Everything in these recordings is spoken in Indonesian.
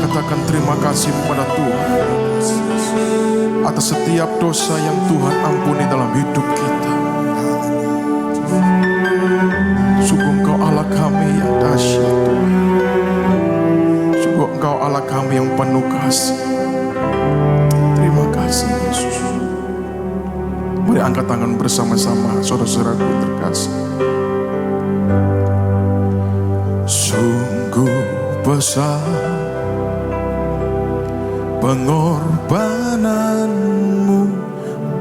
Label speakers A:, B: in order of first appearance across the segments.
A: katakan terima kasih kepada Tuhan atas setiap dosa yang Tuhan ampuni dalam hidup kita. Sungguh Engkau Allah kami yang dahsyat Tuhan. Sungguh Engkau Allah kami yang penuh kasih. Terima kasih Yesus. Mari angkat tangan bersama-sama saudara-saudaraku terkasih. Sungguh besar pengorbananmu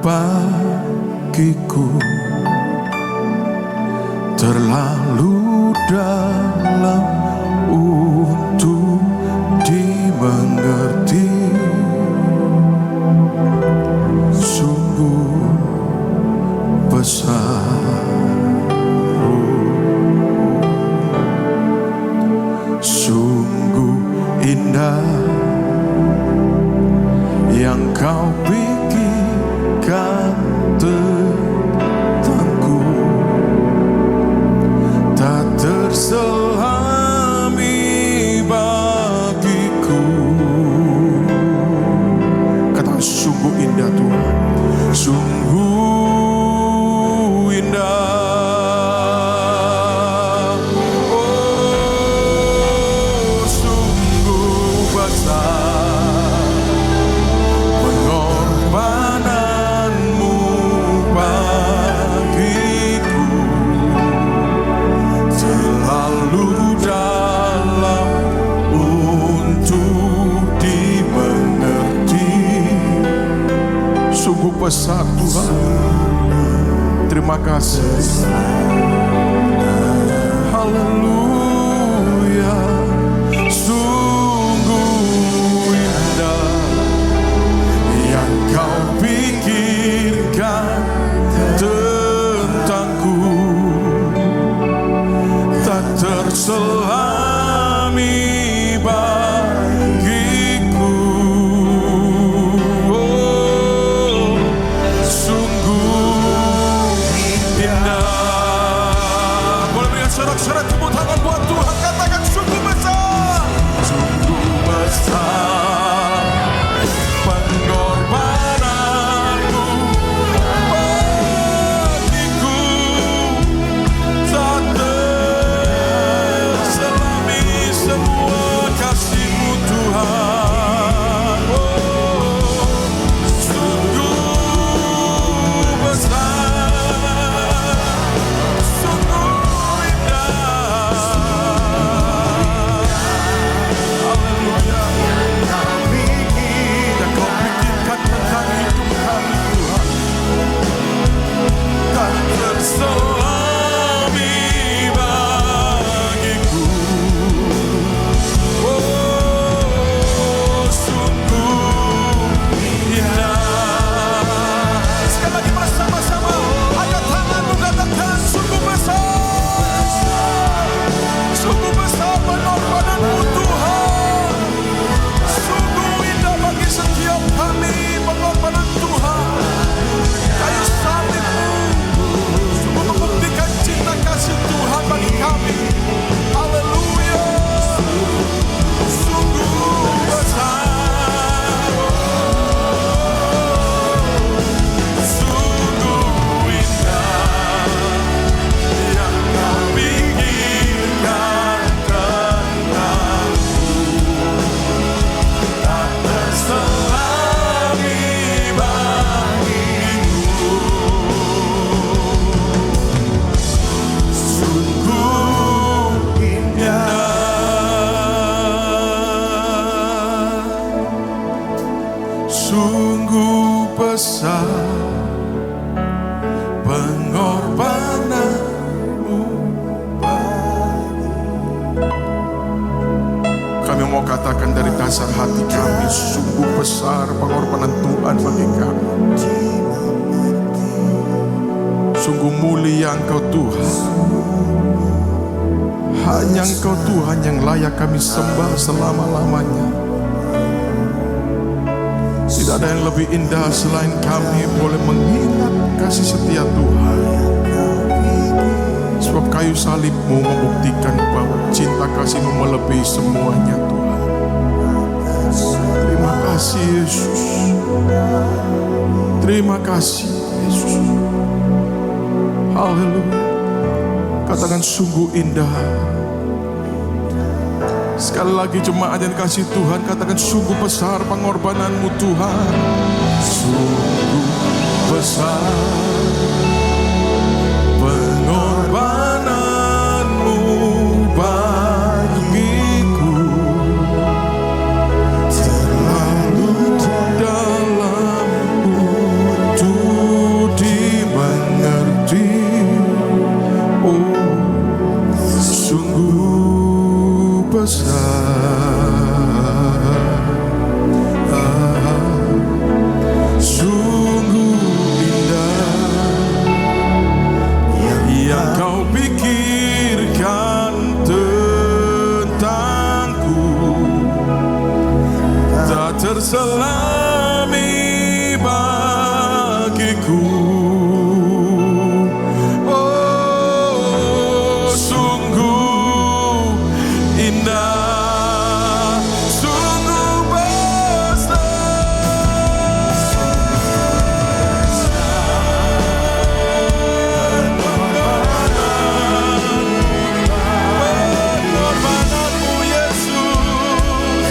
A: bagiku, terlalu dalam untuk dimengerti. Sungguh besar, sungguh indah yang Kau pikirkan tentangku, tak terselami bagiku. Kata sungguh indah Tuhan, sungguh indah. Oh, sungguh besar pengorbananmu bagiku, terlalu dalam untuk dimengerti. Sungguh besar Tuhan, terima kasih. Haleluya. Sungguh indah yang Kau pikirkan tentangku, tak terselami bagiku. Oh, sungguh indah. Boleh berikan sorak-sorak tepuk tangan buat Tuhan. Katakan sungguh besar, sungguh besar pengorbananmu bagiku, tak terselami semua kasih-Mu Tuhan. Oh, sungguh besar, sungguh indah. Haleluya. Yang Kau pikirkan tentang hidup kami Tuhan, tak terselami bagiku. Oh, sungguh indah. Sekali lagi bersama-sama, angkat tanganmu, katakan sungguh besar, sungguh besar pengorbananmu Tuhan. Sungguh indah bagi setiap kami pengorbanan Tuhan. Kayu salib-Mu sungguh membuktikan cinta kasih Tuhan bagi kami. Haleluya. Sungguh besar, sungguh indah yang Kau pikirkan tentangku, tak terselami bagiku. Sungguh indah, sungguh besar pengorbananmu bagiku. Kami mau katakan dari dasar hati kami, sungguh besar pengorbanan Tuhan bagi kami. Sungguh mulia Engkau Tuhan. Hanya Engkau Tuhan yang layak kami sembah selama-lamanya. Tidak ada yang lebih indah selain kami boleh mengingat kasih setia Tuhan. Sebab kayu salib-Mu membuktikan bahwa cinta kasih-Mu melebihi semuanya Tuhan. kasih Yesus. Terima kasih Yesus. Haleluya. Katakan sungguh indah. Sekali lagi jemaat yang kasih Tuhan, katakan sungguh besar pengorbananmu Tuhan. Sungguh besar pengorbananmu bagiku, terlalu dalam untuk dimengerti. Oh, sungguh besar, sungguh indah yang kau pikirkan tentangku, tak terselami bagiku. Oh, sungguh indah, sungguh besar. Pengorbananmu Yesus,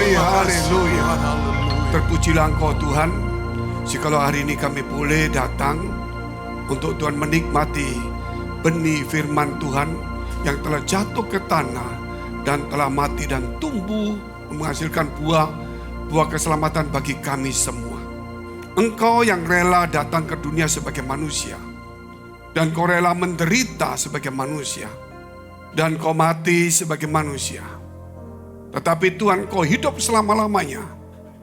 B: haleluya. Terpujilah Engkau Tuhan. Jikalau hari ini kami boleh datang untuk Tuhan menikmati benih firman Tuhan yang telah jatuh ke tanah dan telah mati dan tumbuh menghasilkan buah keselamatan bagi kami semua. Engkau yang rela datang ke dunia sebagai manusia, dan Kau rela menderita sebagai manusia, dan Kau mati sebagai manusia. Tetapi Tuhan, Kau hidup selama-lamanya,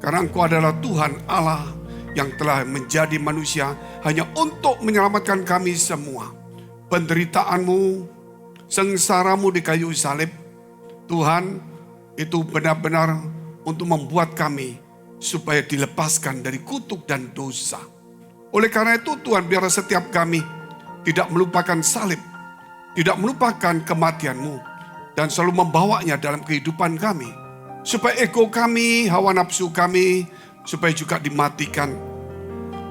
B: karena Engkau adalah Tuhan Allah yang telah menjadi manusia hanya untuk menyelamatkan kami semua. Penderitaanmu, sengsaramu di kayu salib, Tuhan, itu benar-benar untuk membuat kami supaya dilepaskan dari kutuk dan dosa. Oleh karena itu Tuhan, biar setiap kami tidak melupakan salib, tidak melupakan kematian-Mu, dan selalu membawanya dalam kehidupan kami. Supaya ego kami, hawa nafsu kami, supaya juga dimatikan.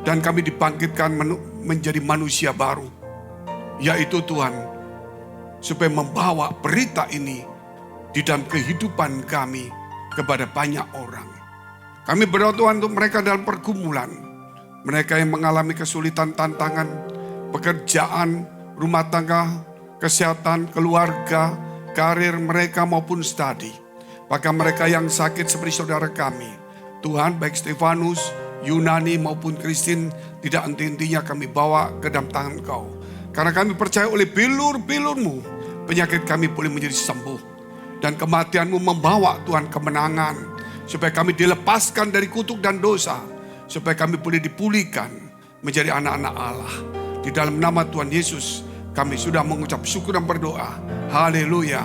B: Dan kami dibangkitkan menjadi manusia baru. Yaitu Tuhan, supaya membawa berita ini di dalam kehidupan kami kepada banyak orang. Kami berdoa Tuhan untuk mereka dalam pergumulan. Mereka yang mengalami kesulitan, tantangan, pekerjaan, rumah tangga, kesehatan, keluarga, karir mereka maupun studi. Bahkan mereka yang sakit seperti saudara kami. Tuhan, baik Stefanus, Yunani maupun Kristin, tidak henti-hentinya kami bawa ke dalam tangan Kau. Karena kami percaya oleh bilur-bilur-Mu, penyakit kami boleh menjadi sembuh. Dan kematian-Mu membawa Tuhan kemenangan. Supaya kami dilepaskan dari kutuk dan dosa. Supaya kami boleh dipulihkan menjadi anak-anak Allah. Di dalam nama Tuhan Yesus, kami sudah mengucap syukur dan berdoa. Haleluya.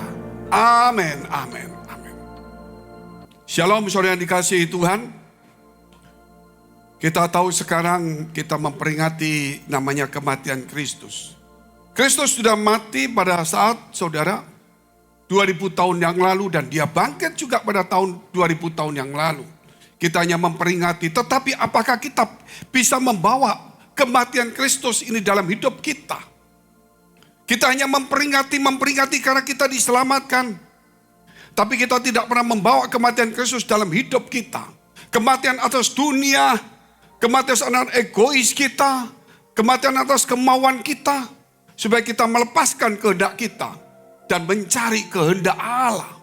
B: Amin. Amin. Amin. Shalom saudara yang dikasihi Tuhan. Kita tahu sekarang kita memperingati namanya kematian Kristus. Kristus sudah mati pada saat saudara 2000 tahun yang lalu, dan dia bangkit juga pada tahun 2000 tahun yang lalu. Kita hanya memperingati, tetapi apakah kita bisa membawa kematian Kristus ini dalam hidup kita? Kita hanya memperingati karena kita diselamatkan. Tapi kita tidak pernah membawa kematian Kristus dalam hidup kita. Kematian atas dunia, kematian atas egois kita, kematian atas kemauan kita, supaya kita melepaskan kehendak kita dan mencari kehendak Allah.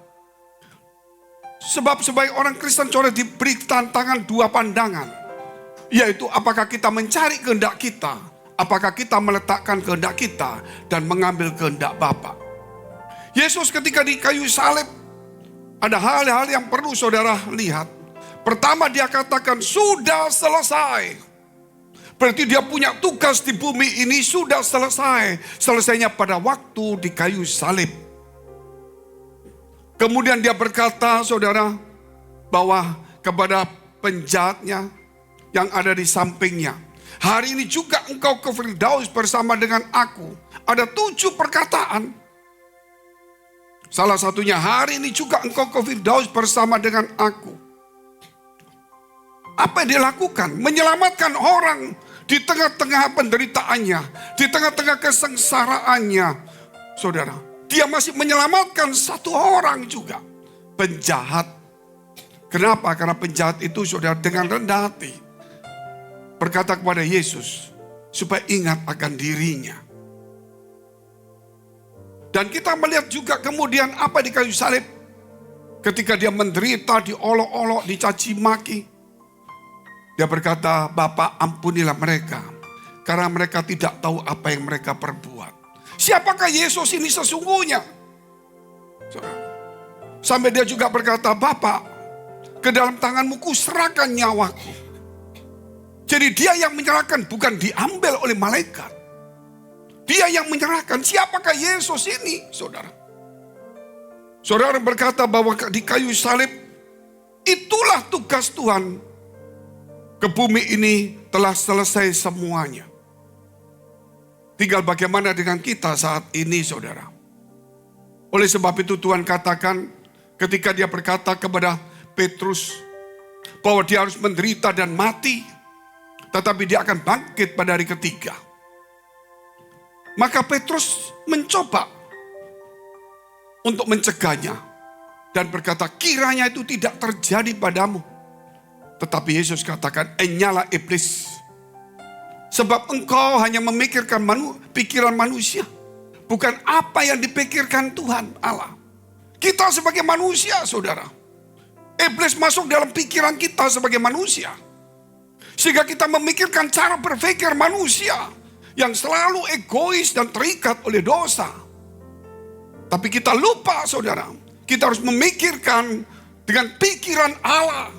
B: Sebab sebagai orang Kristen saudara diberi tantangan dua pandangan, yaitu apakah kita mencari kehendak kita, apakah kita meletakkan kehendak kita dan mengambil kehendak Bapa. Yesus ketika di kayu salib, ada hal-hal yang perlu saudara lihat. Pertama dia katakan sudah selesai. Berarti dia punya tugas di bumi ini sudah selesai. Selesainya pada waktu di kayu salib. Kemudian dia berkata saudara bahwa kepada penjahatnya yang ada di sampingnya, hari ini juga engkau ke Firdaus bersama dengan aku. Ada 7 perkataan. Salah satunya, hari ini juga engkau ke Firdaus bersama dengan aku. Apa yang dia lakukan? Menyelamatkan orang di tengah-tengah penderitaannya, di tengah-tengah kesengsaraannya. Saudara, dia masih menyelamatkan satu orang juga. Penjahat. Kenapa? Karena penjahat itu saudara dengan rendah hati berkata kepada Yesus supaya ingat akan dirinya. Dan kita melihat juga kemudian apa di kayu salib. Ketika dia menderita, diolok-olok, dicaci maki. Dia berkata, Bapa ampunilah mereka, karena mereka tidak tahu apa yang mereka perbuat. Siapakah Yesus ini sesungguhnya? Sampai dia juga berkata, Bapa, ke dalam tanganmu kuserahkan nyawaku. Jadi dia yang menyerahkan, bukan diambil oleh malaikat. Dia yang menyerahkan. Siapakah Yesus ini, saudara? Saudara berkata bahwa di kayu salib, itulah tugas Tuhan. Ke bumi ini telah selesai semuanya. Tinggal bagaimana dengan kita saat ini, saudara. Oleh sebab itu Tuhan katakan ketika dia berkata kepada Petrus bahwa dia harus menderita dan mati, tetapi dia akan bangkit pada hari ketiga. Maka Petrus mencoba untuk mencegahnya. dan berkata, kiranya itu tidak terjadi padamu. Tetapi Yesus katakan, enyalah iblis. Sebab engkau hanya memikirkan pikiran manusia. Bukan apa yang dipikirkan Tuhan Allah. Kita sebagai manusia, saudara. Iblis masuk dalam pikiran kita sebagai manusia. Sehingga kita memikirkan cara berpikir manusia yang selalu egois dan terikat oleh dosa. Tapi kita lupa, saudara. Kita harus memikirkan dengan pikiran Allah.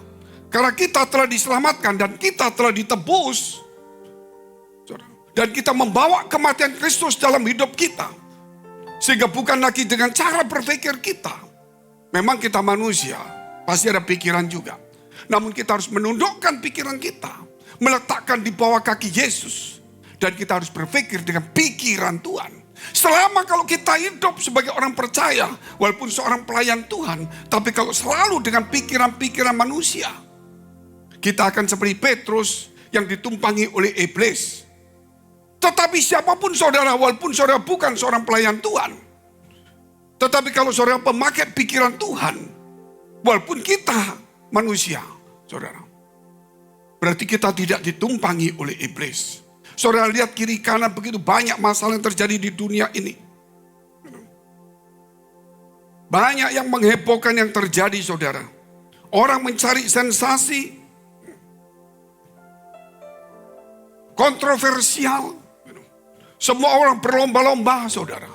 B: Karena kita telah diselamatkan dan kita telah ditebus. Dan kita membawa kematian Kristus dalam hidup kita. Sehingga bukan lagi dengan cara berpikir kita. Memang kita manusia, pasti ada pikiran juga. Namun kita harus menundukkan pikiran kita. Meletakkan di bawah kaki Yesus. Dan kita harus berpikir dengan pikiran Tuhan. Selama kalau kita hidup sebagai orang percaya, walaupun seorang pelayan Tuhan, tapi kalau selalu dengan pikiran-pikiran manusia, kita akan seperti Petrus yang ditumpangi oleh iblis. Tetapi siapapun saudara, walaupun saudara bukan seorang pelayan Tuhan, tetapi kalau saudara pemakai pikiran Tuhan, walaupun kita manusia, saudara, berarti kita tidak ditumpangi oleh iblis. Saudara lihat kiri kanan begitu banyak masalah yang terjadi di dunia ini. Banyak yang menghebohkan yang terjadi, saudara. Orang mencari sensasi, kontroversial. Semua orang berlomba-lomba, saudara.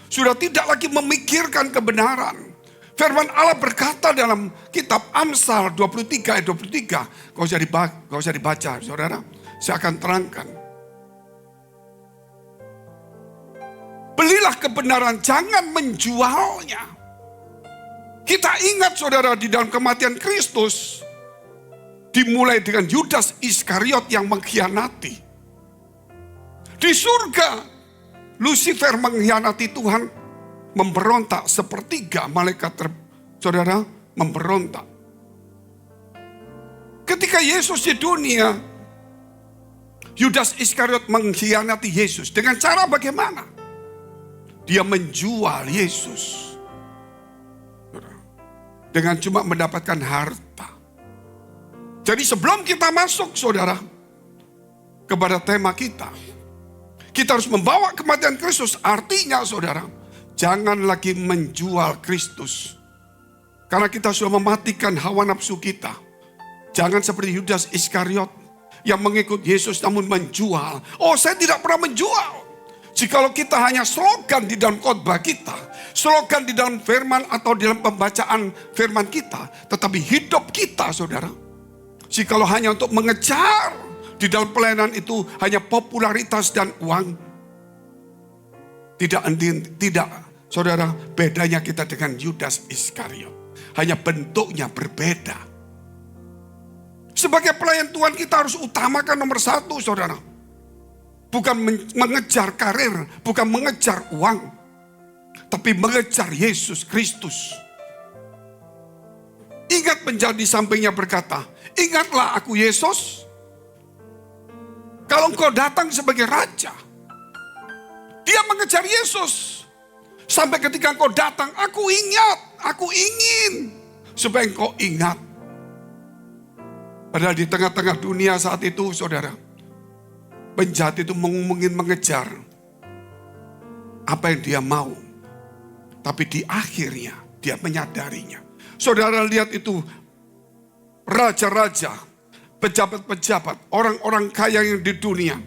B: Sudah tidak lagi memikirkan kebenaran. Firman Allah berkata dalam kitab Amsal 23 ayat 23. Gak usah dibaca, saudara. Saya akan terangkan. Belilah kebenaran, jangan menjualnya. Kita ingat, saudara, di dalam kematian Kristus, dimulai dengan Yudas Iskariot yang mengkhianati. Di surga, Lucifer mengkhianati Tuhan, memberontak sepertiga malaikat saudara memberontak. Ketika Yesus di dunia, Yudas Iskariot mengkhianati Yesus. Dengan cara bagaimana? Dia menjual Yesus. Dengan cuma mendapatkan harta. Jadi sebelum kita masuk, saudara, kepada tema kita harus membawa kematian Kristus. Artinya, saudara, jangan lagi menjual Kristus. Karena kita sudah mematikan hawa nafsu kita. Jangan seperti Yudas Iskariot yang mengikut Yesus namun menjual. Oh, saya tidak pernah menjual. Jikalau kita hanya slogan di dalam khotbah kita, slogan di dalam firman atau di dalam pembacaan firman kita, tetapi hidup kita, saudara, jikalau hanya untuk mengejar di dalam pelayanan itu hanya popularitas dan uang. Tidak, saudara, bedanya kita dengan Yudas Iskariot. Hanya bentuknya berbeda. Sebagai pelayan Tuhan kita harus utamakan nomor satu, saudara. Bukan mengejar karir, bukan mengejar uang. Tapi mengejar Yesus Kristus. Ingat penjahat di sampingnya berkata, ingatlah aku Yesus. Kalau engkau datang sebagai raja, dia mengejar Yesus. Sampai ketika engkau datang, aku ingat, aku ingin. Supaya engkau ingat. Padahal di tengah-tengah dunia saat itu, saudara, penjahat itu mungkin mengejar apa yang dia mau. Tapi di akhirnya, dia menyadarinya. Saudara lihat itu, raja-raja, pejabat-pejabat, orang-orang kaya yang di dunia.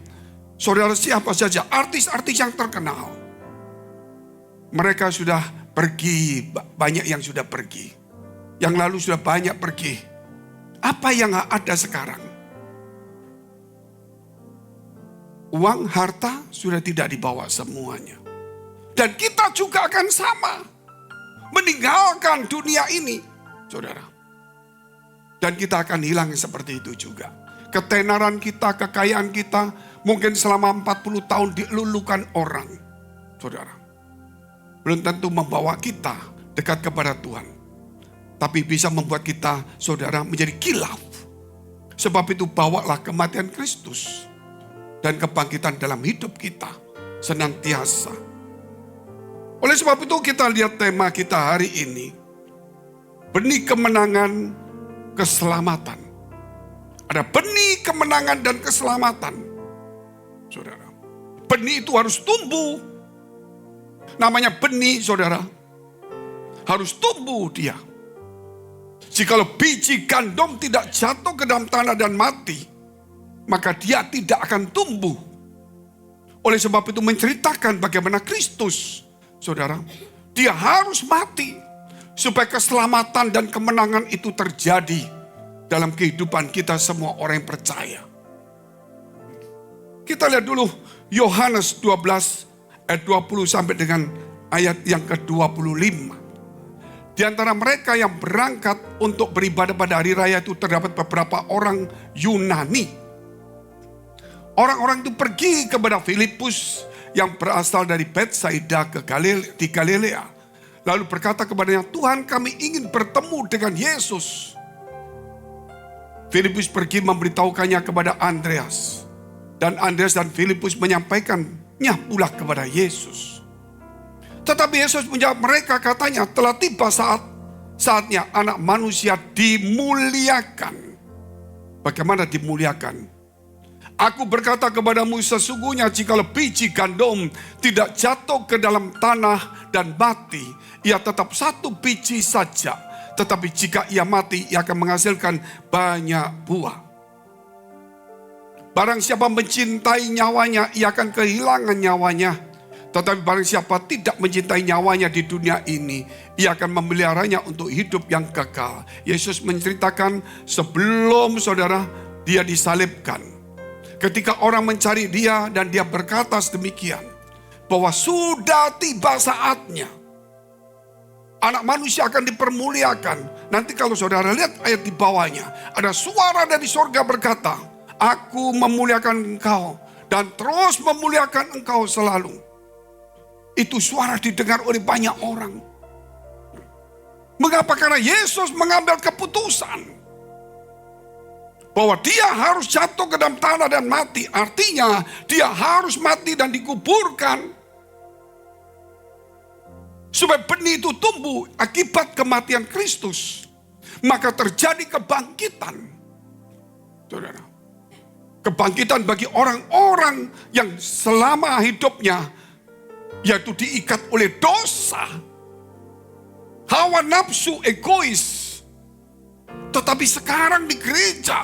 B: Saudara siapa saja, artis-artis yang terkenal. Mereka sudah pergi, banyak yang sudah pergi. Yang lalu sudah banyak pergi. Apa yang ada sekarang? Uang, harta sudah tidak dibawa semuanya. Dan kita juga akan sama. Meninggalkan dunia ini, saudara. Dan kita akan hilang seperti itu juga. Ketenaran kita, kekayaan kita, mungkin selama 40 tahun dilulukan orang. Saudara. Belum tentu membawa kita dekat kepada Tuhan. Tapi bisa membuat kita, saudara, menjadi kilaf. Sebab itu bawalah kematian Kristus. Dan kebangkitan dalam hidup kita senantiasa. Oleh sebab itu kita lihat tema kita hari ini. benih kemenangan, keselamatan. Ada benih kemenangan dan keselamatan. Saudara, benih itu harus tumbuh. Namanya benih, saudara, harus tumbuh dia. Jikalau biji gandum tidak jatuh ke dalam tanah dan mati, maka dia tidak akan tumbuh. Oleh sebab itu menceritakan bagaimana Kristus, saudara, dia harus mati supaya keselamatan dan kemenangan itu terjadi dalam kehidupan kita semua orang yang percaya. Kita lihat dulu Yohanes 12 ayat 20 sampai dengan ayat yang ke-25. Di antara mereka yang berangkat untuk beribadah pada hari raya itu terdapat beberapa orang Yunani. Orang-orang itu pergi kepada Filipus yang berasal dari Betsaida di Galilea. Lalu berkata kepadanya, Tuhan, kami ingin bertemu dengan Yesus. Filipus pergi memberitahukannya kepada Andreas. Dan Andreas dan Filipus menyampaikannya pula kepada Yesus. Tetapi Yesus menjawab mereka, katanya, telah tiba saatnya anak manusia dimuliakan. Bagaimana dimuliakan? Aku berkata kepadamu, sesungguhnya jikalau biji gandum tidak jatuh ke dalam tanah dan mati, ia tetap satu biji saja. Tetapi jika ia mati, ia akan menghasilkan banyak buah. Barang siapa mencintai nyawanya, ia akan kehilangan nyawanya. Tetapi barang siapa tidak mencintai nyawanya di dunia ini, ia akan memeliharanya untuk hidup yang kekal. Yesus menceritakan sebelum saudara dia disalibkan. Ketika orang mencari dia dan dia berkata sedemikian, bahwa sudah tiba saatnya anak manusia akan dipermuliakan. Nanti kalau saudara lihat ayat di bawahnya, ada suara dari sorga berkata, aku memuliakan engkau dan terus memuliakan engkau selalu. Itu suara didengar oleh banyak orang. Mengapa? Karena Yesus mengambil keputusan bahwa dia harus jatuh ke dalam tanah dan mati. Artinya dia harus mati dan dikuburkan. Supaya benih itu tumbuh akibat kematian Kristus. Maka terjadi kebangkitan. Saudara, kebangkitan bagi orang-orang yang selama hidupnya yaitu diikat oleh dosa, hawa nafsu, egois. Tetapi sekarang di gereja,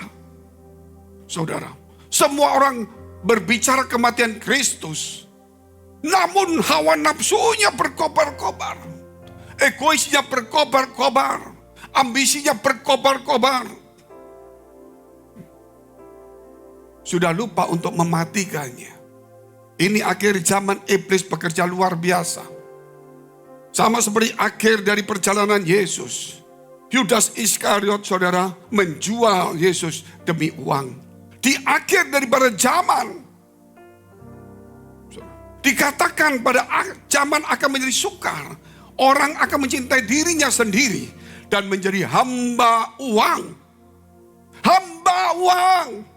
B: saudara, semua orang berbicara kematian Kristus, namun hawa nafsunya berkobar-kobar, egoisnya berkobar-kobar, ambisinya berkobar-kobar. Sudah lupa untuk mematikannya. Ini akhir zaman iblis bekerja luar biasa. Sama seperti akhir dari perjalanan Yesus. Yudas Iskariot, saudara, menjual Yesus demi uang. Di akhir daripada zaman, dikatakan pada zaman akan menjadi sukar. Orang akan mencintai dirinya sendiri dan menjadi hamba uang. Hamba uang.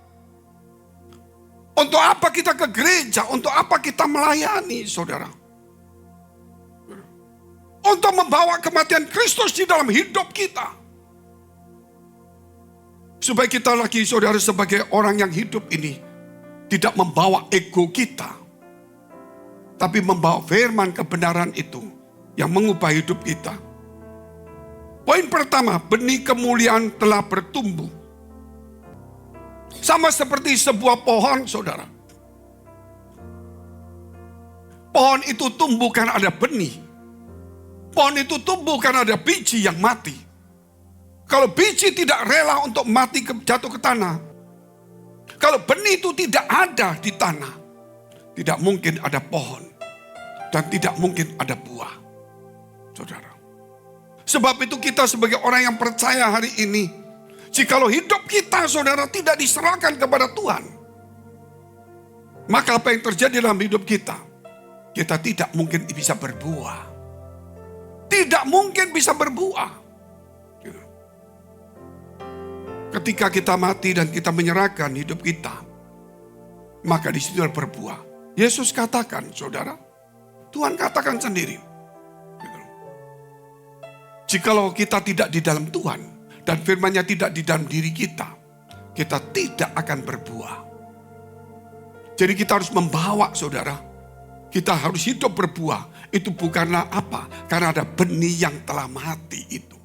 B: Untuk apa kita ke gereja? Untuk apa kita melayani, saudara? Untuk membawa kematian Kristus di dalam hidup kita. Supaya kita lagi, saudara, sebagai orang yang hidup ini tidak membawa ego kita, tapi membawa firman kebenaran itu yang mengubah hidup kita. Poin pertama, benih kemuliaan telah bertumbuh. Sama seperti sebuah pohon, saudara. Pohon itu tumbuh karena ada benih. Pohon itu tumbuh karena ada biji yang mati. Kalau biji tidak rela untuk mati jatuh ke tanah, kalau benih itu tidak ada di tanah, tidak mungkin ada pohon dan tidak mungkin ada buah, saudara. Sebab itu kita sebagai orang yang percaya hari ini, jikalau hidup kita, saudara, tidak diserahkan kepada Tuhan, maka apa yang terjadi dalam hidup kita? Kita tidak mungkin bisa berbuah. Tidak mungkin bisa berbuah. Ketika kita mati dan kita menyerahkan hidup kita, maka di situ berbuah. Yesus katakan, saudara, Tuhan katakan sendiri, Jikalau kita tidak di dalam Tuhan dan firman-Nya tidak di dalam diri kita tidak akan berbuah. Jadi kita harus membawa, saudara. Kita harus hidup berbuah. Itu bukanlah apa? Karena ada benih yang telah mati itu.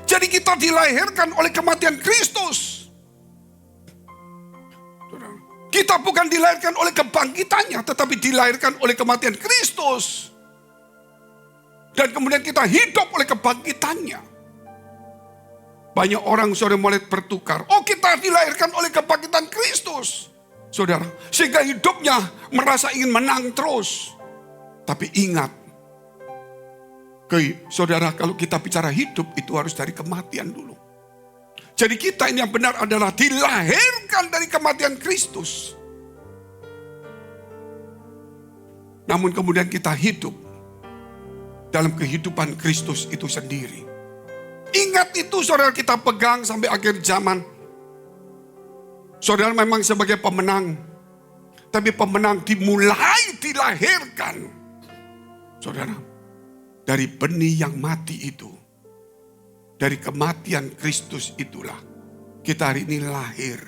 B: Jadi kita dilahirkan oleh kematian Kristus. Kita bukan dilahirkan oleh kebangkitannya, tetapi dilahirkan oleh kematian Kristus. Dan kemudian kita hidup oleh kebangkitannya. Banyak orang saudara mulai bertukar. Oh, kita dilahirkan oleh kebangkitan Kristus, saudara. Sehingga hidupnya merasa ingin menang terus. Tapi ingat, saudara, kalau kita bicara hidup itu harus dari kematian dulu. Jadi kita ini yang benar adalah dilahirkan dari kematian Kristus. Namun kemudian kita hidup dalam kehidupan Kristus itu sendiri. Ingat itu saudara, kita pegang sampai akhir zaman. Saudara memang sebagai pemenang. Tapi pemenang dimulai dilahirkan, saudara, dari benih yang mati itu. Dari kematian Kristus itulah kita hari ini lahir.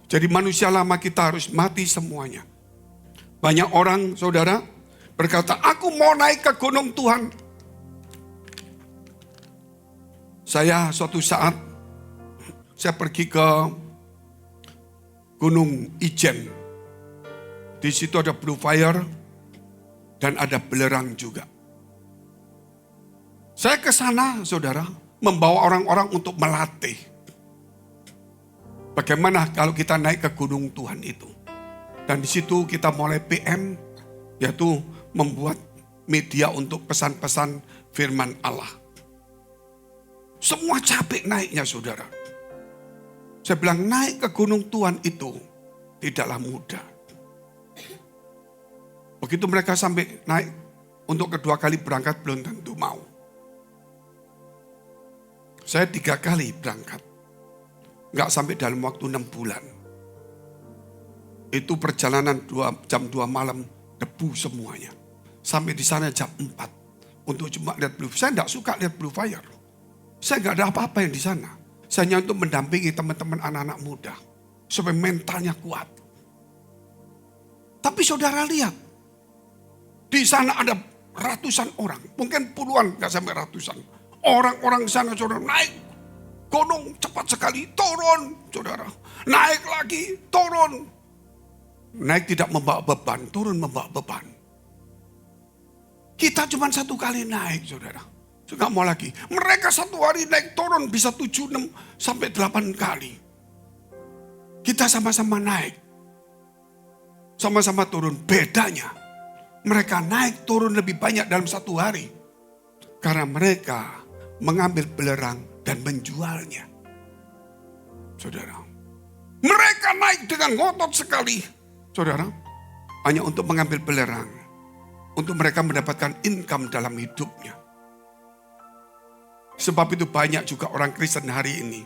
B: Jadi manusia lama kita harus mati semuanya. Banyak orang, saudara, berkata, aku mau naik ke gunung Tuhan. Saya suatu saat, saya pergi ke Gunung Ijen. Di situ ada blue fire dan ada belerang juga. Saya ke sana, saudara, membawa orang-orang untuk melatih. Bagaimana kalau kita naik ke gunung Tuhan itu. Dan di situ kita mulai PM, yaitu membuat media untuk pesan-pesan firman Allah. Semua capek naiknya, saudara. Saya bilang naik ke gunung Tuhan itu tidaklah mudah. Begitu mereka sampai naik untuk kedua kali berangkat belum tentu mau. Saya 3 kali berangkat. Nggak sampai dalam waktu 6 bulan. Itu perjalanan jam 2 malam, debu semuanya. Sampai di sana jam 4. Untuk cuma lihat blue fire. Saya nggak suka lihat blue fire. Saya nggak ada apa-apa yang di sana. Saya hanya untuk mendampingi teman-teman anak-anak muda. Supaya mentalnya kuat. Tapi saudara lihat. Di sana ada ratusan orang. Mungkin puluhan, nggak sampai ratusan. Orang-orang sana saudara naik gunung cepat sekali. Turun saudara. Naik lagi, turun. Naik tidak membawa beban, turun membawa beban. Kita cuma 1 kali naik, saudara. Nggak mau lagi. Mereka 1 hari naik turun bisa 7, 6, sampai 8 kali. Kita sama-sama naik. Sama-sama turun. Bedanya, mereka naik turun lebih banyak dalam 1 hari. Karena mereka mengambil belerang dan menjualnya. Saudara. Mereka naik dengan ngotot sekali. Saudara. Hanya untuk mengambil belerang. Untuk mereka mendapatkan income dalam hidupnya. Sebab itu banyak juga orang Kristen hari ini.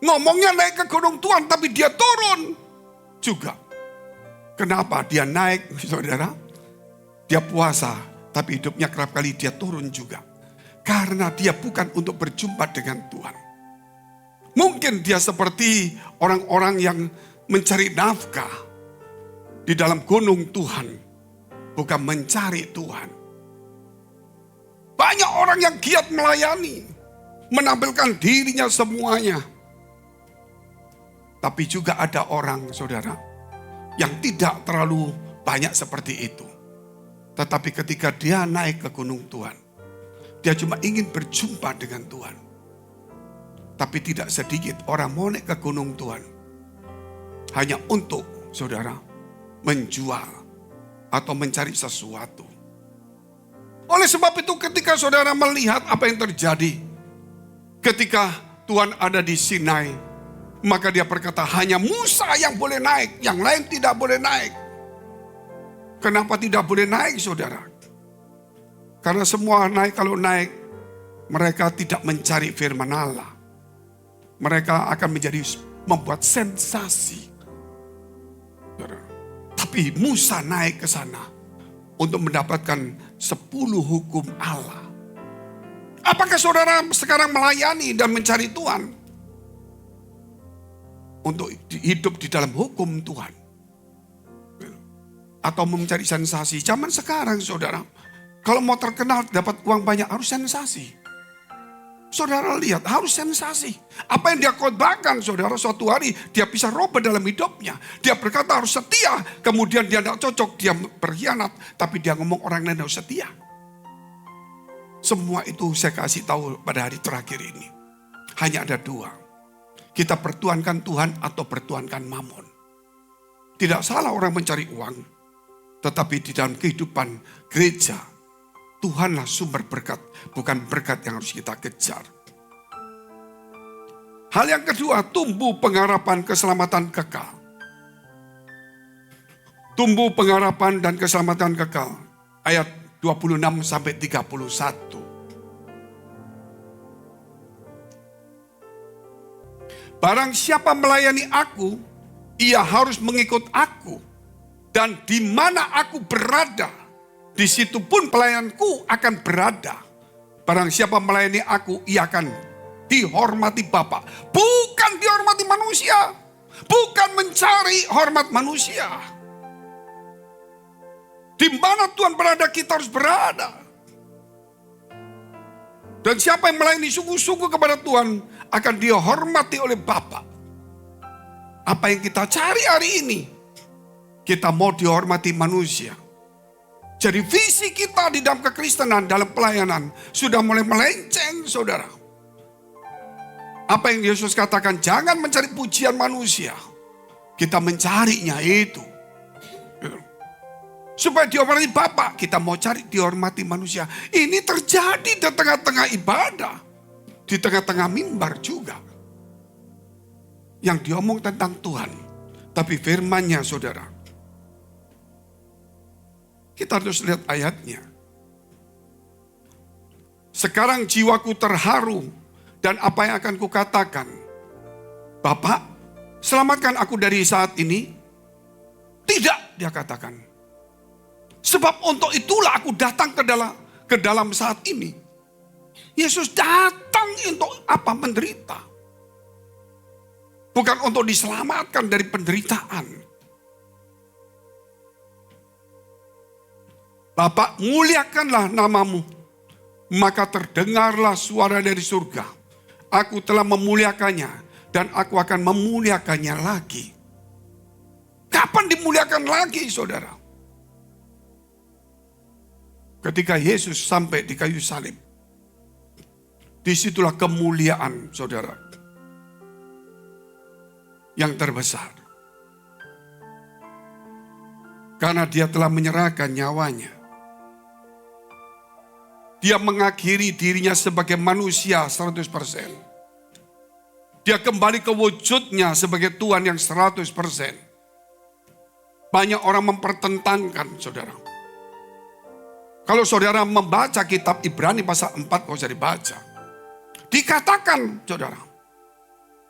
B: Ngomongnya naik ke gunung Tuhan tapi dia turun juga. Kenapa? Dia naik, saudara. Dia puasa tapi hidupnya kerap kali dia turun juga. Karena dia bukan untuk berjumpa dengan Tuhan. Mungkin dia seperti orang-orang yang mencari nafkah di dalam gunung Tuhan. Bukan mencari Tuhan. Banyak orang yang giat melayani. Menampilkan dirinya semuanya. Tapi juga ada orang, saudara, yang tidak terlalu banyak seperti itu. Tetapi ketika dia naik ke gunung Tuhan, dia cuma ingin berjumpa dengan Tuhan. Tapi tidak sedikit orang mau naik ke gunung Tuhan. Hanya untuk, saudara, menjual atau mencari sesuatu. Oleh sebab itu ketika saudara melihat apa yang terjadi. Ketika Tuhan ada di Sinai. Maka dia berkata hanya Musa yang boleh naik. Yang lain tidak boleh naik. Kenapa tidak boleh naik, saudara? Karena semua naik, kalau naik. Mereka tidak mencari firman Allah. Mereka akan membuat sensasi. Saudara. Tapi Musa naik ke sana. Untuk mendapatkan 10 hukum Allah. Apakah saudara sekarang melayani dan mencari Tuhan? Untuk hidup di dalam hukum Tuhan. Atau mencari sensasi. Zaman sekarang saudara, kalau mau terkenal dapat uang banyak harus sensasi. Saudara lihat, harus sensasi. Apa yang dia khotbahkan, saudara, suatu hari dia bisa robah dalam hidupnya. Dia berkata harus setia, kemudian dia tidak cocok, dia berkhianat. Tapi dia ngomong orang lain harus setia. Semua itu saya kasih tahu pada hari terakhir ini. Hanya ada dua. Kita pertuankan Tuhan atau pertuankan Mamon. Tidak salah orang mencari uang. Tetapi di dalam kehidupan gereja, Tuhanlah sumber berkat, bukan berkat yang harus kita kejar. Hal yang kedua, tumbuh pengharapan keselamatan kekal. Tumbuh pengharapan dan keselamatan kekal. Ayat 26 sampai 31. Barang siapa melayani aku, ia harus mengikut aku. Dan di mana aku berada, di situ pun pelayanku akan berada. Barang siapa melayani aku, ia akan dihormati Bapa. Bukan dihormati manusia. Bukan mencari hormat manusia. Di mana Tuhan berada, kita harus berada. Dan siapa yang melayani sungguh-sungguh kepada Tuhan, akan dihormati oleh Bapa. Apa yang kita cari hari ini? Kita mau dihormati manusia. Jadi visi kita di dalam kekristenan, dalam pelayanan, sudah mulai melenceng, saudara. Apa yang Yesus katakan, jangan mencari pujian manusia. Kita mencarinya itu. Supaya dihormati Bapa, kita mau cari dihormati manusia. Ini terjadi di tengah-tengah ibadah. Di tengah-tengah mimbar juga. Yang diomong tentang Tuhan. Tapi firman-Nya, saudara. Kita harus lihat ayatnya. Sekarang jiwaku terharu dan apa yang akan kukatakan? Bapak, selamatkan aku dari saat ini? Tidak, dia katakan. Sebab untuk itulah aku datang ke dalam saat ini. Yesus datang untuk apa? Menderita. Bukan untuk diselamatkan dari penderitaan. Bapak, muliakanlah namamu. Maka terdengarlah suara dari surga. Aku telah memuliakannya dan aku akan memuliakannya lagi. Kapan dimuliakan lagi, saudara? Ketika Yesus sampai di kayu salib. Disitulah kemuliaan, saudara. Yang terbesar. Karena dia telah menyerahkan nyawanya. Dia mengakhiri dirinya sebagai manusia 100%. Dia kembali ke wujudnya sebagai Tuhan yang 100%. Banyak orang mempertentangkan, saudara. Kalau saudara membaca kitab Ibrani pasal 4, kalau usah dibaca. Dikatakan, saudara.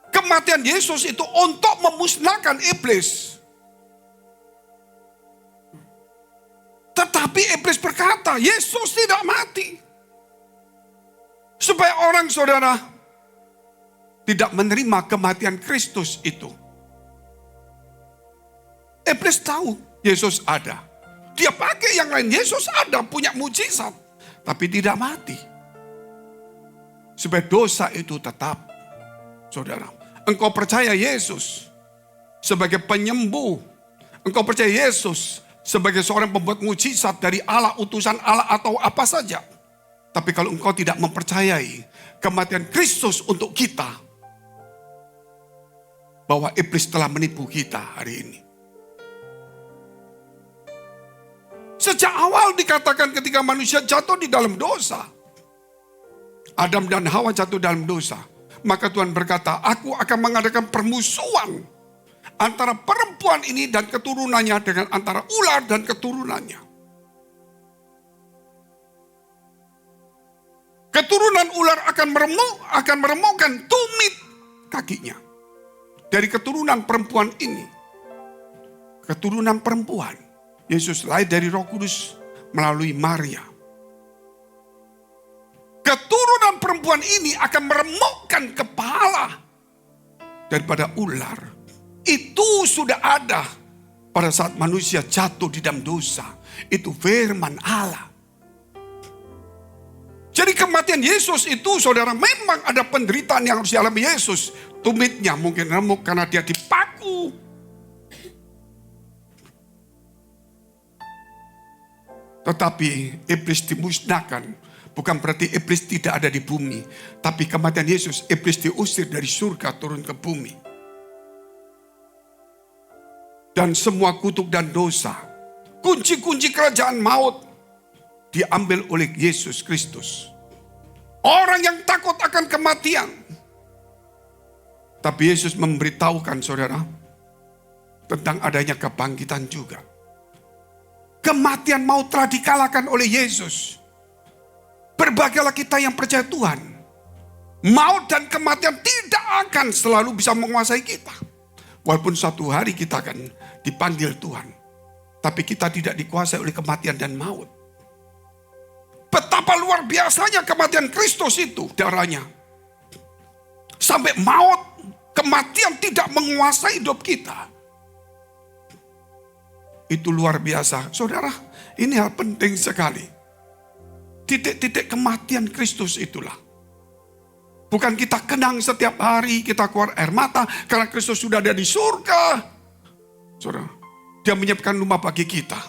B: Kematian Yesus itu untuk memusnahkan iblis. Tetapi iblis berkata, Yesus tidak mati. Supaya orang, saudara, tidak menerima kematian Kristus itu. Iblis tahu Yesus ada. Dia pakai yang lain. Yesus ada, punya mujizat. Tapi tidak mati. Supaya dosa itu tetap. Saudara, engkau percaya Yesus sebagai penyembuh. Engkau percaya Yesus sebagai seorang pembuat mujizat dari Allah, utusan Allah atau apa saja. Tapi kalau engkau tidak mempercayai kematian Kristus untuk kita, bahwa iblis telah menipu kita hari ini. Sejak awal dikatakan ketika manusia jatuh di dalam dosa, Adam dan Hawa jatuh dalam dosa, maka Tuhan berkata, aku akan mengadakan permusuhan antara perempuan ini dan keturunannya dengan antara ular dan keturunannya. Keturunan ular akan meremukkan tumit kakinya. Dari keturunan perempuan ini. Keturunan perempuan. Yesus lahir dari Roh Kudus melalui Maria. keturunan perempuan ini akan meremukkan kepala daripada ular. Itu sudah ada pada saat manusia jatuh di dalam dosa. Itu firman Allah. Jadi kematian Yesus itu, saudara, memang ada penderitaan yang harus dialami Yesus. Tumitnya mungkin remuk karena dia dipaku. Tetapi iblis dimusnahkan. Bukan berarti iblis tidak ada di bumi. Tapi kematian Yesus, iblis diusir dari surga turun ke bumi. Dan semua kutuk dan dosa, kunci-kunci kerajaan maut diambil oleh Yesus Kristus. Orang yang takut akan kematian. Tapi Yesus memberitahukan, saudara, tentang adanya kebangkitan juga. Kematian maut telah dikalahkan oleh Yesus. Berbahagialah kita yang percaya Tuhan. Maut dan kematian tidak akan selalu bisa menguasai kita. Walaupun suatu hari kita akan dipanggil Tuhan. Tapi kita tidak dikuasai oleh kematian dan maut. Betapa luar biasanya kematian Kristus itu, darahnya. Sampai maut, kematian tidak menguasai hidup kita. Itu luar biasa. Saudara, ini hal penting sekali. Titik-titik kematian Kristus itulah. Bukan kita kenang setiap hari, kita keluar air mata karena Kristus sudah ada di surga. Saudara, dia menyiapkan rumah bagi kita.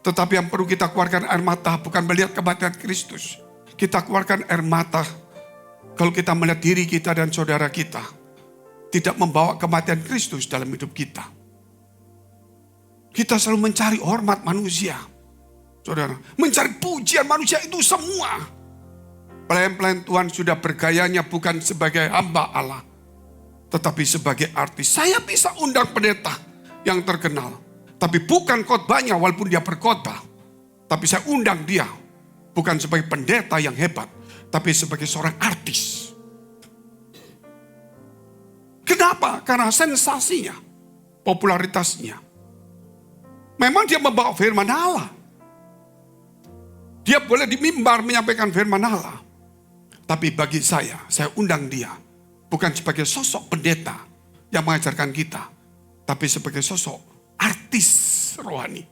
B: Tetapi yang perlu kita keluarkan air mata bukan melihat kematian Kristus. Kita keluarkan air mata kalau kita melihat diri kita dan saudara kita tidak membawa kematian Kristus dalam hidup kita. Kita selalu mencari hormat manusia. Saudara, mencari pujian manusia itu semua. Pelayan-pelayan Tuhan sudah bergayanya bukan sebagai hamba Allah, tetapi sebagai artis. Saya bisa undang pendeta yang terkenal, tapi bukan khotbahnya walaupun dia berkhotbah. Tapi saya undang dia bukan sebagai pendeta yang hebat, tapi sebagai seorang artis. Kenapa? Karena sensasinya, popularitasnya. Memang dia membawa firman Allah. Dia boleh di mimbar menyampaikan firman Allah. Tapi bagi saya undang dia bukan sebagai sosok pendeta yang mengajarkan kita, tapi sebagai sosok artis rohani.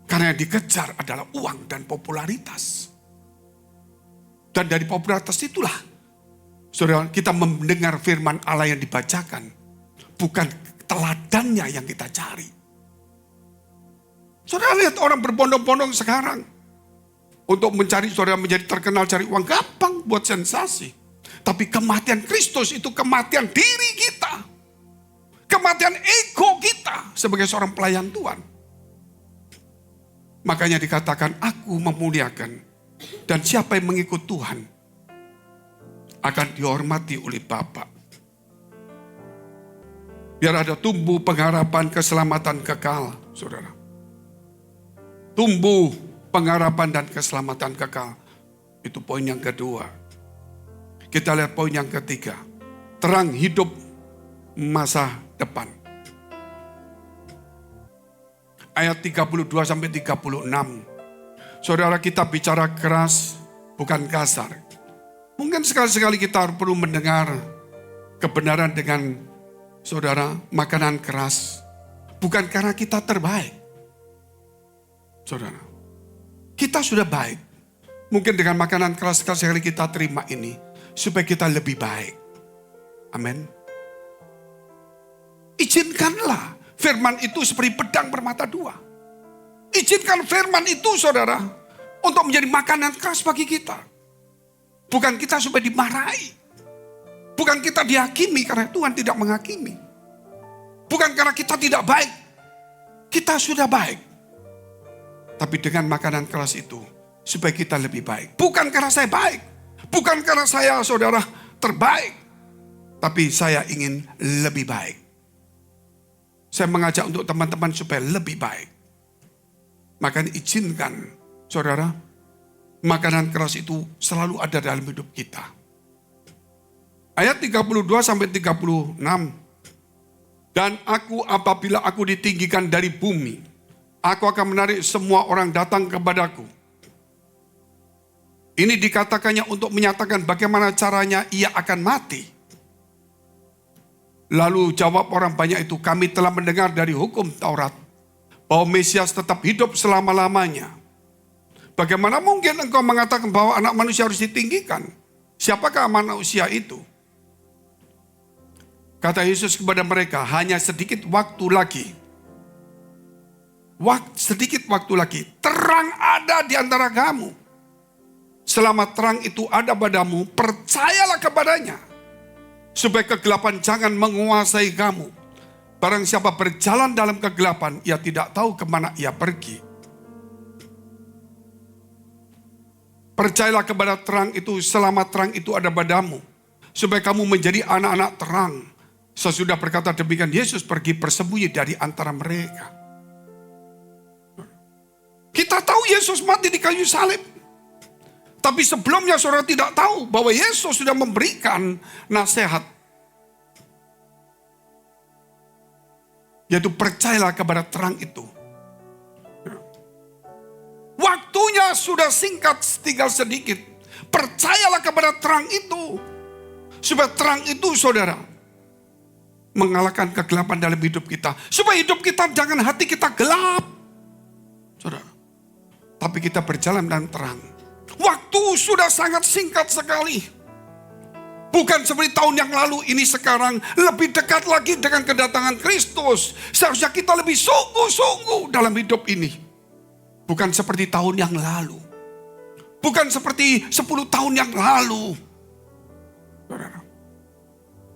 B: Karena yang dikejar adalah uang dan popularitas. Dan dari popularitas itulah, saudara, kita mendengar firman Allah yang dibacakan. Bukan teladannya yang kita cari. Saudara lihat orang berbondong-bondong sekarang. Untuk mencari, saudara menjadi terkenal, cari uang gampang buat sensasi. Tapi kematian Kristus itu kematian diri kita. Kematian ego kita sebagai seorang pelayan Tuhan. Makanya dikatakan aku memuliakan. Dan siapa yang mengikut Tuhan akan dihormati oleh Bapa. Biar ada tumbuh pengharapan keselamatan kekal, saudara. Tumbuh pengharapan dan keselamatan kekal. Itu poin yang kedua. Kita lihat poin yang ketiga. Terang hidup masa depan. Ayat 32 sampai 36. Saudara, kita bicara keras, bukan kasar. Mungkin sekali-sekali kita perlu mendengar kebenaran dengan saudara, makanan keras. Bukan karena kita terbaik. Saudara, kita sudah baik. Mungkin dengan makanan keras sekali kita terima ini, supaya kita lebih baik. Amin. Izinkanlah firman itu seperti pedang bermata dua. Izinkan firman itu, saudara, untuk menjadi makanan keras bagi kita. Bukan kita supaya dimarahi. Bukan kita dihakimi karena Tuhan tidak menghakimi. Bukan karena kita tidak baik. Kita sudah baik. Tapi dengan makanan keras itu, supaya kita lebih baik. Bukan karena saya baik. Bukan karena saya, saudara, terbaik. Tapi saya ingin lebih baik. Saya mengajak untuk teman-teman supaya lebih baik. Makanya izinkan, saudara, makanan keras itu selalu ada dalam hidup kita. Ayat 32 sampai 36. Dan aku apabila aku ditinggikan dari bumi, Aku akan menarik semua orang datang kepadaku. Ini dikatakannya untuk menyatakan bagaimana caranya ia akan mati. Lalu jawab orang banyak itu, kami telah mendengar dari hukum Taurat bahwa Mesias tetap hidup selama-lamanya. Bagaimana mungkin engkau mengatakan bahwa anak manusia harus ditinggikan? Siapakah manusia itu? Kata Yesus kepada mereka, hanya sedikit waktu lagi. Sedikit waktu lagi, terang ada di antara kamu. Selama terang itu ada padamu, percayalah kepadanya. Supaya kegelapan jangan menguasai kamu. Barang siapa berjalan dalam kegelapan, ia tidak tahu kemana ia pergi. Percayalah kepada terang itu selama terang itu ada padamu. Supaya kamu menjadi anak-anak terang. Sesudah berkata demikian, Yesus pergi bersembunyi dari antara mereka. Kita tahu Yesus mati di kayu salib. Tapi sebelumnya saudara tidak tahu bahwa Yesus sudah memberikan nasihat. Yaitu percayalah kepada terang itu. Waktunya sudah singkat, tinggal sedikit. Percayalah kepada terang itu. Supaya terang itu saudara mengalahkan kegelapan dalam hidup kita. Supaya hidup kita, jangan hati kita gelap. Saudara. Tapi kita berjalan dalam terang. Waktu sudah sangat singkat sekali. Bukan seperti tahun yang lalu, ini sekarang lebih dekat lagi dengan kedatangan Kristus. Seharusnya kita lebih sungguh-sungguh dalam hidup ini. Bukan seperti tahun yang lalu. Bukan seperti 10 tahun yang lalu.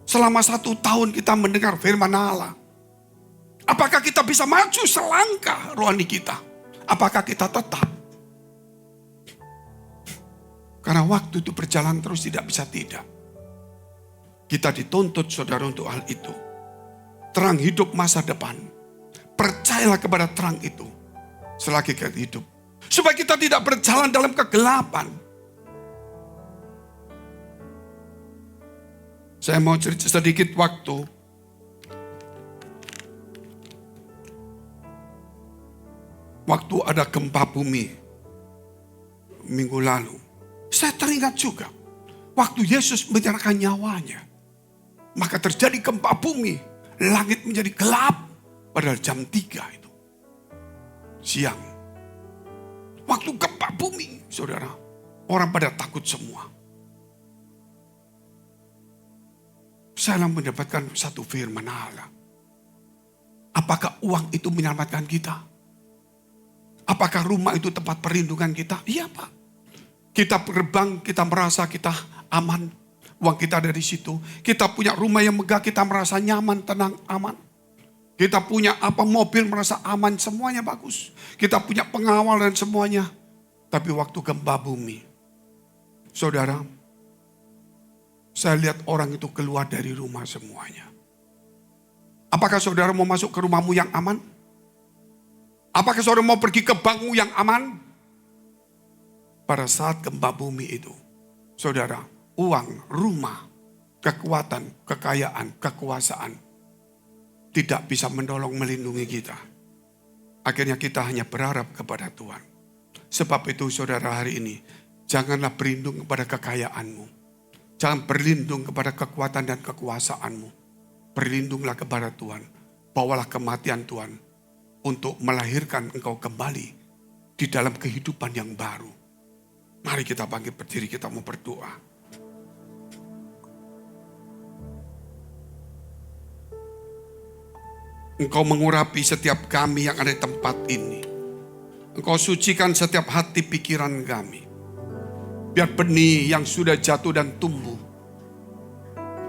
B: Selama 1 tahun kita mendengar firman Allah. Apakah kita bisa maju selangkah rohani kita? Apakah kita tetap? Karena waktu itu berjalan terus, tidak bisa tidak. Kita dituntut saudara untuk hal itu. Terang hidup masa depan. Percayalah kepada terang itu selagi kita hidup. Supaya kita tidak berjalan dalam kegelapan. Saya mau cerita sedikit waktu. Waktu ada gempa bumi minggu lalu. Saya teringat juga, waktu Yesus menyerahkan nyawanya, maka terjadi gempa bumi, langit menjadi gelap, padahal jam 3 itu, siang. Waktu gempa bumi, saudara, orang pada takut semua. Saya mendapatkan satu firman Allah. Apakah uang itu menyelamatkan kita? Apakah rumah itu tempat perlindungan kita? Iya Pak. Kita terbang, kita merasa kita aman. Uang kita ada di situ. Kita punya rumah yang megah, kita merasa nyaman, tenang, aman. Kita punya mobil, merasa aman, semuanya bagus. Kita punya pengawal dan semuanya. Tapi waktu gempa bumi, saudara, saya lihat orang itu keluar dari rumah semuanya. Apakah saudara mau masuk ke rumahmu yang aman? Apakah saudara mau pergi ke bankmu yang aman? Pada saat gempa bumi itu, saudara, uang, rumah, kekuatan, kekayaan, kekuasaan tidak bisa menolong melindungi kita. Akhirnya kita hanya berharap kepada Tuhan. Sebab itu saudara hari ini, janganlah berlindung kepada kekayaanmu. Jangan berlindung kepada kekuatan dan kekuasaanmu. Berlindunglah kepada Tuhan. Bawalah kematian Tuhan untuk melahirkan engkau kembali di dalam kehidupan yang baru. Mari kita bangkit berdiri, kita mau berdoa. Engkau mengurapi setiap kami yang ada di tempat ini. Engkau sucikan setiap hati pikiran kami. Biar benih yang sudah jatuh dan tumbuh.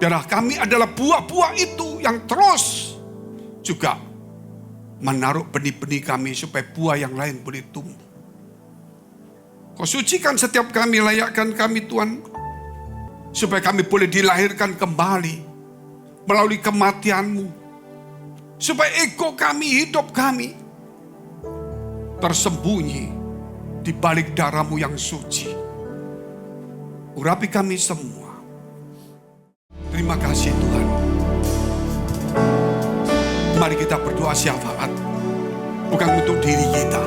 B: Biarlah kami adalah buah-buah itu yang terus juga menaruh benih-benih kami supaya buah yang lain boleh tumbuh. Kau sucikan setiap kami, layakkan kami Tuhan. Supaya kami boleh dilahirkan kembali melalui kematian-Mu. Supaya ego kami, hidup kami tersembunyi di balik darah-Mu yang suci. Urapi kami semua. Terima kasih Tuhan. Mari kita berdoa syafaat. bukan untuk diri kita,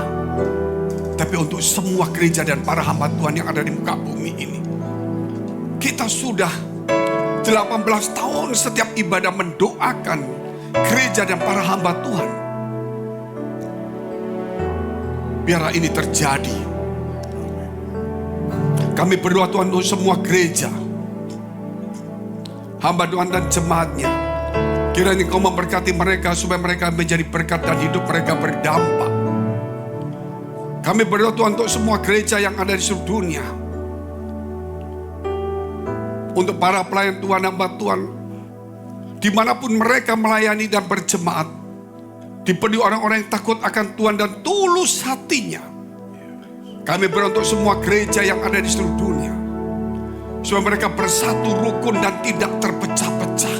B: tapi untuk semua gereja dan para hamba Tuhan yang ada di muka bumi ini. Kita sudah 18 tahun setiap ibadah mendoakan gereja dan para hamba Tuhan. Biarlah ini terjadi. Kami berdoa Tuhan untuk semua gereja, hamba Tuhan dan jemaatnya. Kiranya Kau memberkati mereka supaya mereka menjadi berkat dan hidup mereka berdampak. Kami berdoa Tuhan untuk semua gereja yang ada di seluruh dunia. Untuk para pelayan Tuhan, hamba Tuhan, dimanapun mereka melayani dan berjemaat, dipenuhi orang-orang yang takut akan Tuhan dan tulus hatinya. Kami berdoa untuk semua gereja yang ada di seluruh dunia, supaya mereka bersatu rukun dan tidak terpecah-pecah.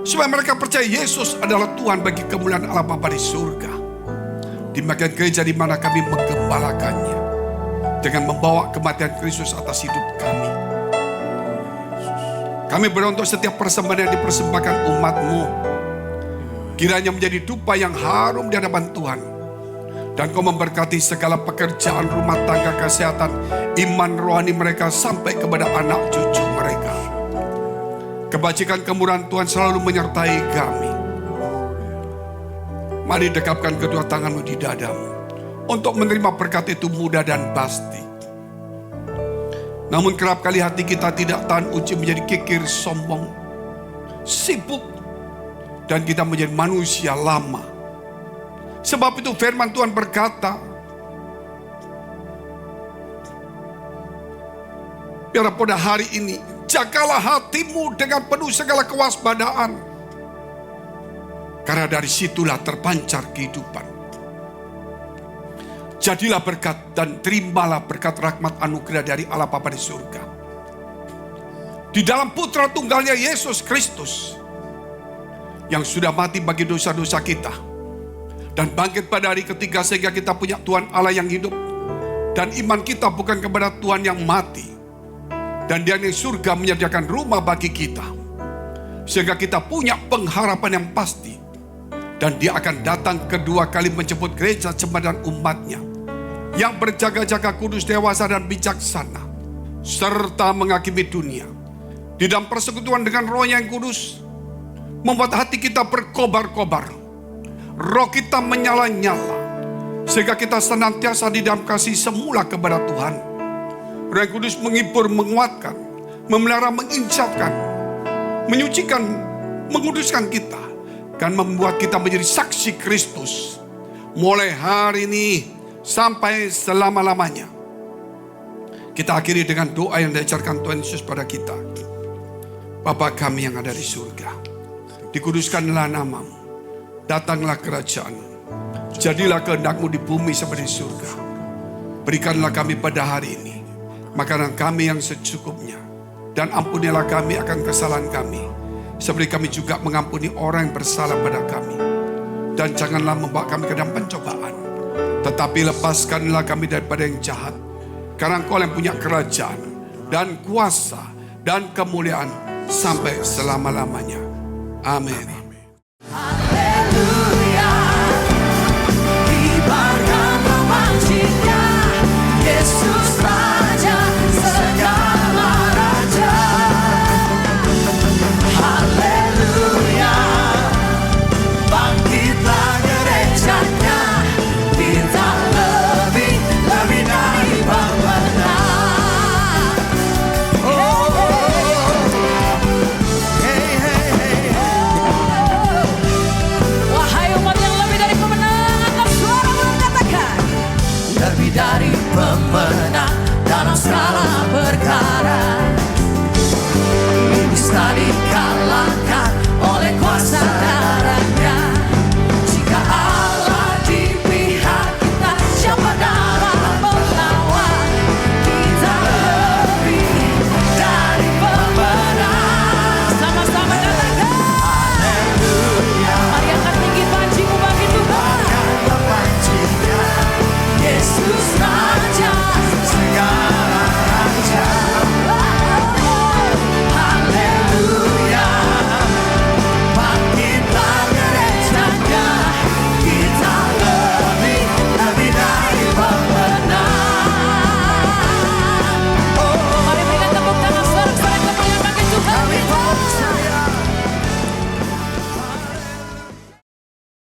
B: Supaya mereka percaya Yesus adalah Tuhan bagi kemuliaan Allah Bapa di surga. Di bagian gereja di mana kami menggembalakannya, dengan membawa kematian Kristus atas hidup kami. Kami berdoa untuk setiap persembahan yang dipersembahkan umat-Mu, kiranya menjadi dupa yang harum di hadapan Tuhan. Dan Kau memberkati segala pekerjaan rumah tangga, kesehatan, iman rohani mereka sampai kepada anak cucu mereka. Kebajikan kemurahan Tuhan selalu menyertai kami. Mari dekapkan kedua tangan-Mu di dadamu. Untuk menerima berkat itu mudah dan pasti. Namun kerap kali hati kita tidak tahan uji, menjadi kikir, sombong, sibuk, dan kita menjadi manusia lama. Sebab itu firman Tuhan berkata, biar pada hari ini jagalah hatimu dengan penuh segala kewaspadaan, karena dari situlah terpancar kehidupan. Jadilah berkat dan terimalah berkat rahmat anugerah dari Allah Bapa di surga. Di dalam putra tunggalnya Yesus Kristus, yang sudah mati bagi dosa-dosa kita, dan bangkit pada hari ketiga sehingga kita punya Tuhan Allah yang hidup. Dan iman kita bukan kepada Tuhan yang mati, dan Dia yang surga menyediakan rumah bagi kita, sehingga kita punya pengharapan yang pasti. Dan Dia akan datang kedua kali menjemput gereja, jemaat dan umatnya, yang berjaga-jaga, kudus, dewasa dan bijaksana, serta menghakimi dunia di dalam persekutuan dengan Roh-Nya yang kudus, membuat hati kita berkobar-kobar, roh kita menyala-nyala, sehingga kita senantiasa di dalam kasih semula kepada Tuhan. Roh yang kudus menghibur, menguatkan, memelihara, menginsafkan, menyucikan, menguduskan kita, dan membuat kita menjadi saksi Kristus mulai hari ini sampai selama-lamanya. Kita akhiri dengan doa yang diajarkan Tuhan Yesus pada kita. Bapa kami yang ada di surga, dikuduskanlah nama-Mu, datanglah kerajaan-Mu, jadilah kehendak-Mu di bumi seperti di surga. Berikanlah kami pada hari ini makanan kami yang secukupnya, dan ampunilah kami akan kesalahan kami, seperti kami juga mengampuni orang yang bersalah pada kami. Dan janganlah membawa kami ke dalam pencobaan, tetapi lepaskanlah kami daripada yang jahat. Karena Engkau yang punya kerajaan dan kuasa dan kemuliaan sampai selama-lamanya. Amin.
C: Haleluya, kibarkan romantiknya, Yesus Raja segala raja. Haleluya, bangkitlah gerejanya, kita lebih dari pemenang. Wahai umat yang lebih dari pemenang, angkat suara mengatakan, lebih dari pemenang dalam segala